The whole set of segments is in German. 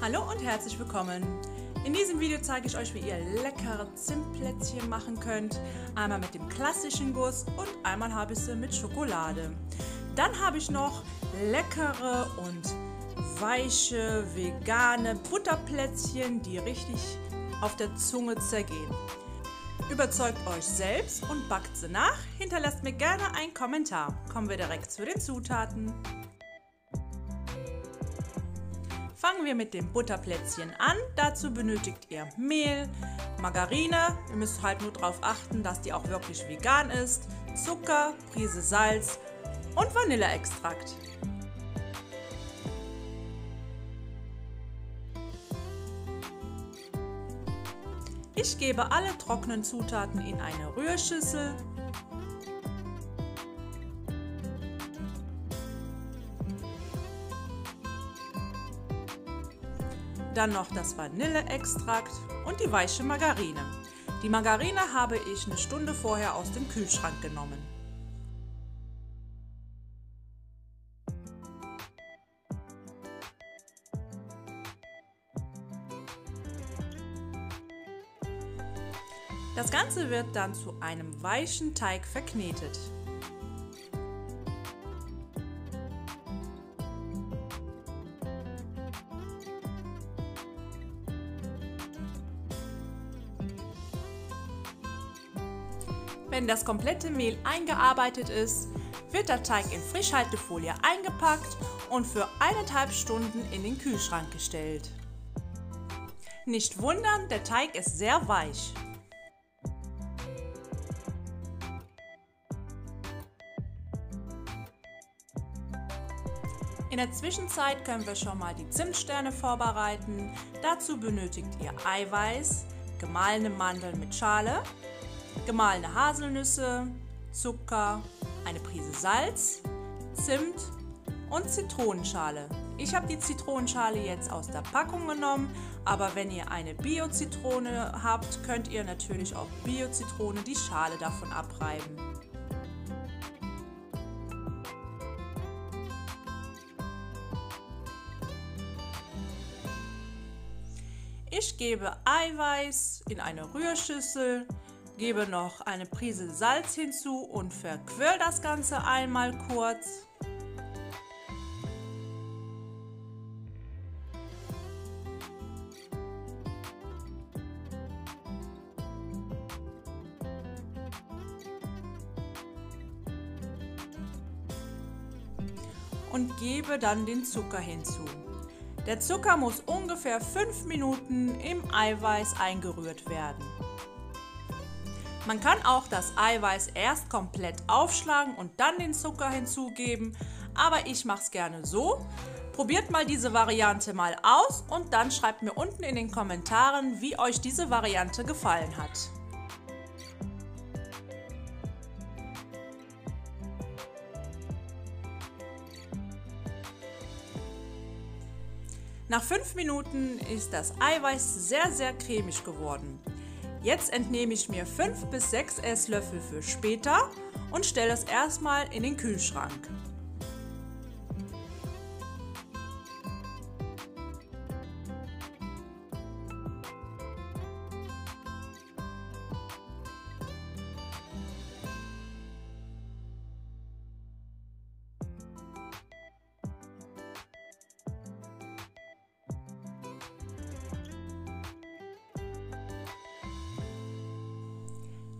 Hallo und herzlich willkommen. In diesem Video zeige ich euch, wie ihr leckere Zimtplätzchen machen könnt. Einmal mit dem klassischen Guss und einmal habe ich sie mit Schokolade. Dann habe ich noch leckere und weiche vegane Butterplätzchen, die richtig auf der Zunge zergehen. Überzeugt euch selbst und backt sie nach. Hinterlasst mir gerne einen Kommentar. Kommen wir direkt zu den Zutaten. Fangen wir mit dem Butterplätzchen an. Dazu benötigt ihr Mehl, Margarine, ihr müsst halt nur darauf achten, dass die auch wirklich vegan ist, Zucker, Prise Salz und Vanilleextrakt. Ich gebe alle trockenen Zutaten in eine Rührschüssel. Dann noch das Vanilleextrakt und die weiche Margarine. Die Margarine habe ich eine Stunde vorher aus dem Kühlschrank genommen. Das Ganze wird dann zu einem weichen Teig verknetet. Wenn das komplette Mehl eingearbeitet ist, wird der Teig in Frischhaltefolie eingepackt und für 1,5 Stunden in den Kühlschrank gestellt. Nicht wundern, der Teig ist sehr weich. In der Zwischenzeit können wir schon mal die Zimtsterne vorbereiten. Dazu benötigt ihr Eiweiß, gemahlene Mandeln mit Schale, gemahlene Haselnüsse, Zucker, eine Prise Salz, Zimt und Zitronenschale. Ich habe die Zitronenschale jetzt aus der Packung genommen, aber wenn ihr eine Bio-Zitrone habt, könnt ihr natürlich auch Bio-Zitrone die Schale davon abreiben. Ich gebe Eiweiß in eine Rührschüssel, gebe noch eine Prise Salz hinzu und verquirl das Ganze einmal kurz. Und gebe dann den Zucker hinzu. Der Zucker muss ungefähr 5 Minuten im Eiweiß eingerührt werden. Man kann auch das Eiweiß erst komplett aufschlagen und dann den Zucker hinzugeben, aber ich mache es gerne so. Probiert mal diese Variante mal aus und dann schreibt mir unten in den Kommentaren, wie euch diese Variante gefallen hat. Nach 5 Minuten ist das Eiweiß sehr cremig geworden. Jetzt entnehme ich mir 5 bis 6 Esslöffel für später und stelle es erstmal in den Kühlschrank.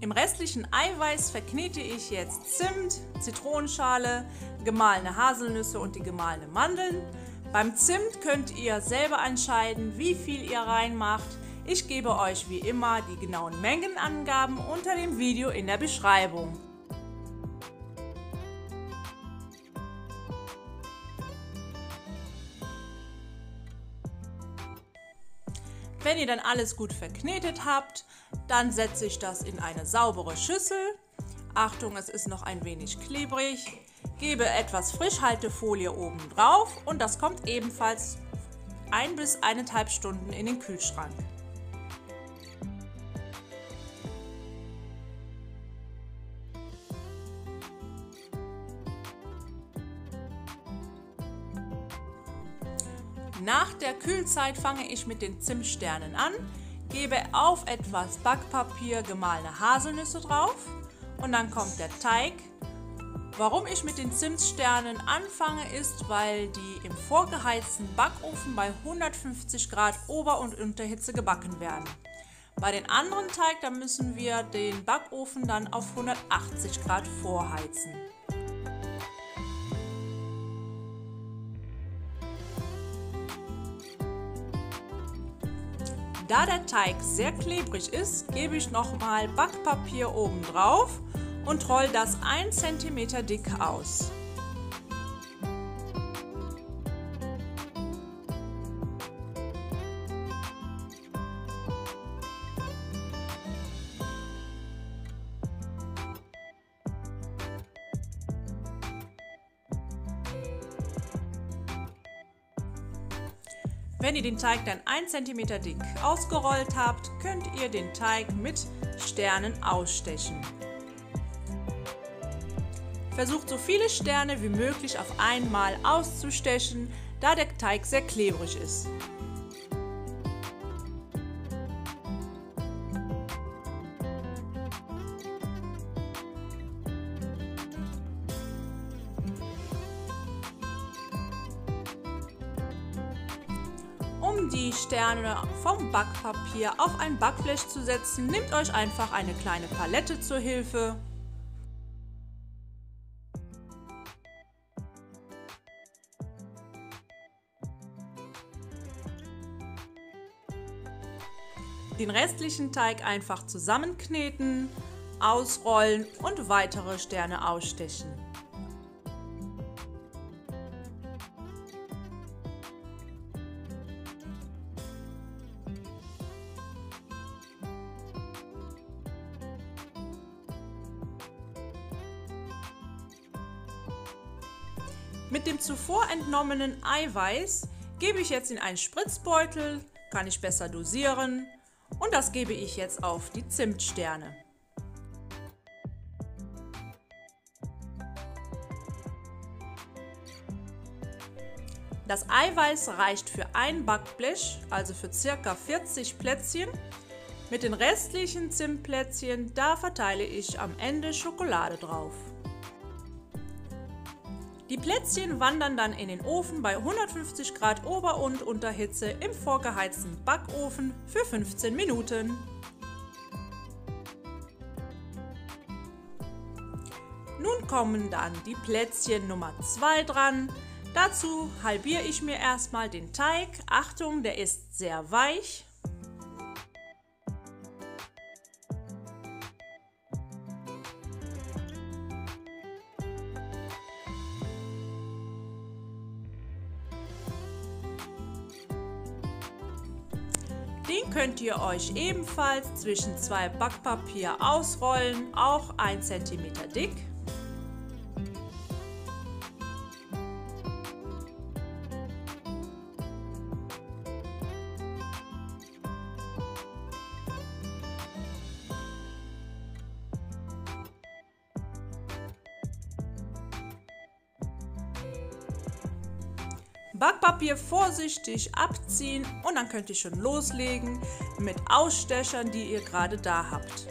Im restlichen Eiweiß verknete ich jetzt Zimt, Zitronenschale, gemahlene Haselnüsse und die gemahlene Mandeln. Beim Zimt könnt ihr selber entscheiden, wie viel ihr reinmacht. Ich gebe euch wie immer die genauen Mengenangaben unter dem Video in der Beschreibung. Wenn ihr dann alles gut verknetet habt, dann setze ich das in eine saubere Schüssel. Achtung, es ist noch ein wenig klebrig. Gebe etwas Frischhaltefolie oben drauf und das kommt ebenfalls 1 bis 1,5 Stunden in den Kühlschrank. Nach der Kühlzeit fange ich mit den Zimtsternen an, gebe auf etwas Backpapier gemahlene Haselnüsse drauf und dann kommt der Teig. Warum ich mit den Zimtsternen anfange, ist, weil die im vorgeheizten Backofen bei 150 Grad Ober- und Unterhitze gebacken werden. Bei den anderen Teig, da müssen wir den Backofen dann auf 180 Grad vorheizen. Da der Teig sehr klebrig ist, gebe ich nochmal Backpapier oben drauf und rolle das 1 cm dick aus. Wenn ihr den Teig dann 1 cm dick ausgerollt habt, könnt ihr den Teig mit Sternen ausstechen. Versucht so viele Sterne wie möglich auf einmal auszustechen, da der Teig sehr klebrig ist. Um die Sterne vom Backpapier auf ein Backblech zu setzen, nehmt euch einfach eine kleine Palette zur Hilfe. Den restlichen Teig einfach zusammenkneten, ausrollen und weitere Sterne ausstechen. Mit dem zuvor entnommenen Eiweiß gebe ich jetzt in einen Spritzbeutel, kann ich besser dosieren, und das gebe ich jetzt auf die Zimtsterne. Das Eiweiß reicht für ein Backblech, also für ca. 40 Plätzchen. Mit den restlichen Zimtplätzchen, da verteile ich am Ende Schokolade drauf. Die Plätzchen wandern dann in den Ofen bei 150 Grad Ober- und Unterhitze im vorgeheizten Backofen für 15 Minuten. Nun kommen dann die Plätzchen Nummer 2 dran. Dazu halbiere ich mir erstmal den Teig. Achtung, der ist sehr weich. Den könnt ihr euch ebenfalls zwischen 2 Backpapier ausrollen, auch 1 cm dick. Backpapier vorsichtig abziehen und dann könnt ihr schon loslegen mit Ausstechern, die ihr gerade da habt.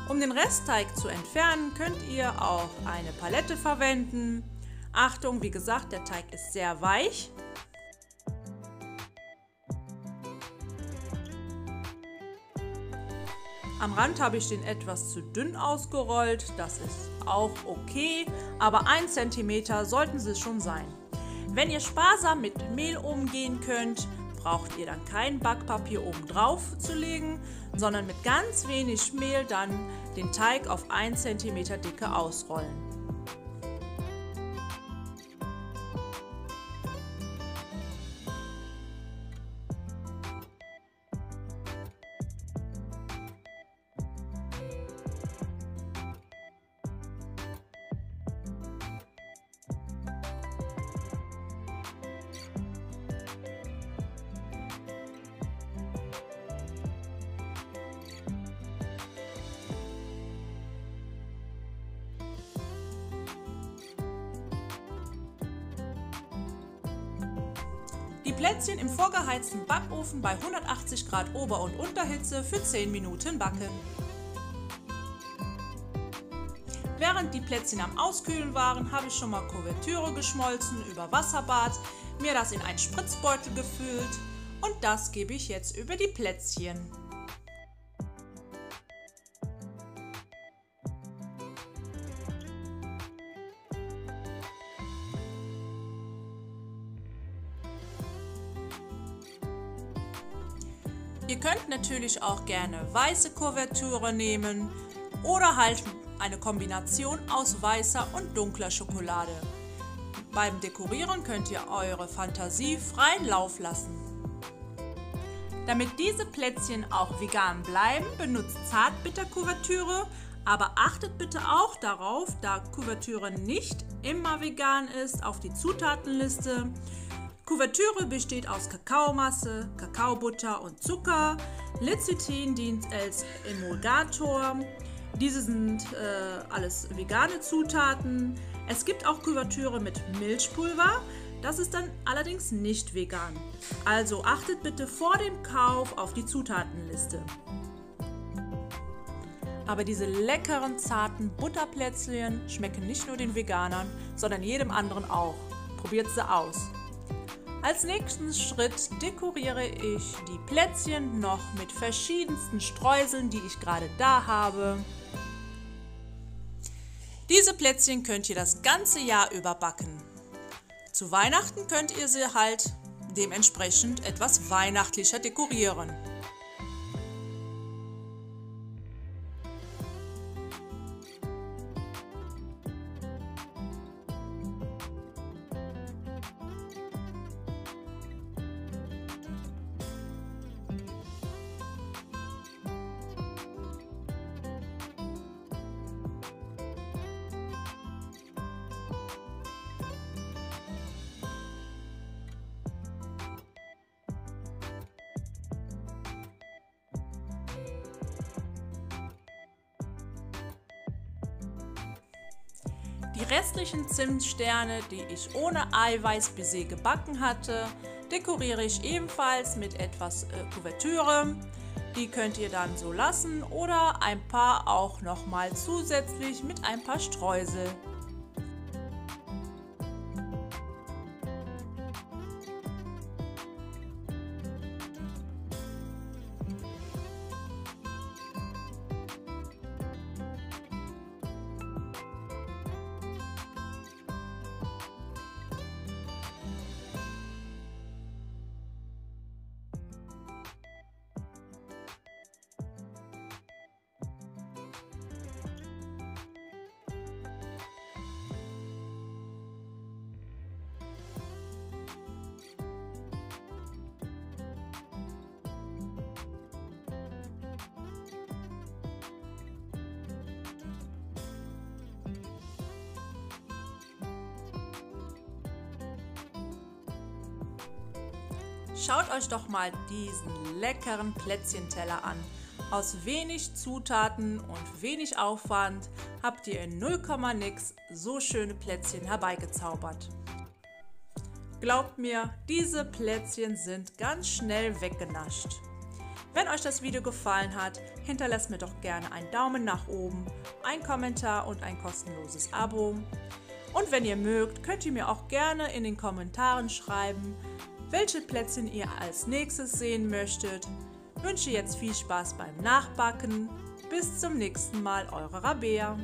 Um den Restteig zu entfernen, könnt ihr auch eine Palette verwenden. Achtung, wie gesagt, der Teig ist sehr weich. Am Rand habe ich den etwas zu dünn ausgerollt, das ist auch okay, aber 1 cm sollten sie schon sein. Wenn ihr sparsam mit Mehl umgehen könnt, braucht ihr dann kein Backpapier oben drauf zu legen, sondern mit ganz wenig Mehl dann den Teig auf 1 cm Dicke ausrollen. Die Plätzchen im vorgeheizten Backofen bei 180 Grad Ober- und Unterhitze für 10 Minuten backen. Während die Plätzchen am Auskühlen waren, habe ich schon mal Kuvertüre geschmolzen über Wasserbad, mir das in einen Spritzbeutel gefüllt und das gebe ich jetzt über die Plätzchen. Ihr könnt natürlich auch gerne weiße Kuvertüre nehmen oder halt eine Kombination aus weißer und dunkler Schokolade. Beim Dekorieren könnt ihr eure Fantasie freien Lauf lassen. Damit diese Plätzchen auch vegan bleiben, benutzt Zartbitterkuvertüre, aber achtet bitte auch darauf, da Kuvertüre nicht immer vegan ist, auf die Zutatenliste. Kuvertüre besteht aus Kakaomasse, Kakaobutter und Zucker. Lecithin dient als Emulgator. Diese sind alles vegane Zutaten. Es gibt auch Kuvertüre mit Milchpulver. Das ist dann allerdings nicht vegan. Also achtet bitte vor dem Kauf auf die Zutatenliste. Aber diese leckeren, zarten Butterplätzchen schmecken nicht nur den Veganern, sondern jedem anderen auch. Probiert sie aus. Als nächsten Schritt dekoriere ich die Plätzchen noch mit verschiedensten Streuseln, die ich gerade da habe. Diese Plätzchen könnt ihr das ganze Jahr über backen. Zu Weihnachten könnt ihr sie halt dementsprechend etwas weihnachtlicher dekorieren. Die restlichen Zimtsterne, die ich ohne Eiweißbaiser gebacken hatte, dekoriere ich ebenfalls mit etwas Kuvertüre. Die könnt ihr dann so lassen oder ein paar auch nochmal zusätzlich mit ein paar Streusel. Schaut euch doch mal diesen leckeren Plätzchenteller an. Aus wenig Zutaten und wenig Aufwand habt ihr in 0, nix so schöne Plätzchen herbeigezaubert. Glaubt mir, diese Plätzchen sind ganz schnell weggenascht. Wenn euch das Video gefallen hat, hinterlasst mir doch gerne einen Daumen nach oben, einen Kommentar und ein kostenloses Abo. Und wenn ihr mögt, könnt ihr mir auch gerne in den Kommentaren schreiben, welche Plätzchen ihr als nächstes sehen möchtet. Ich wünsche jetzt viel Spaß beim Nachbacken. Bis zum nächsten Mal, eure Rabea.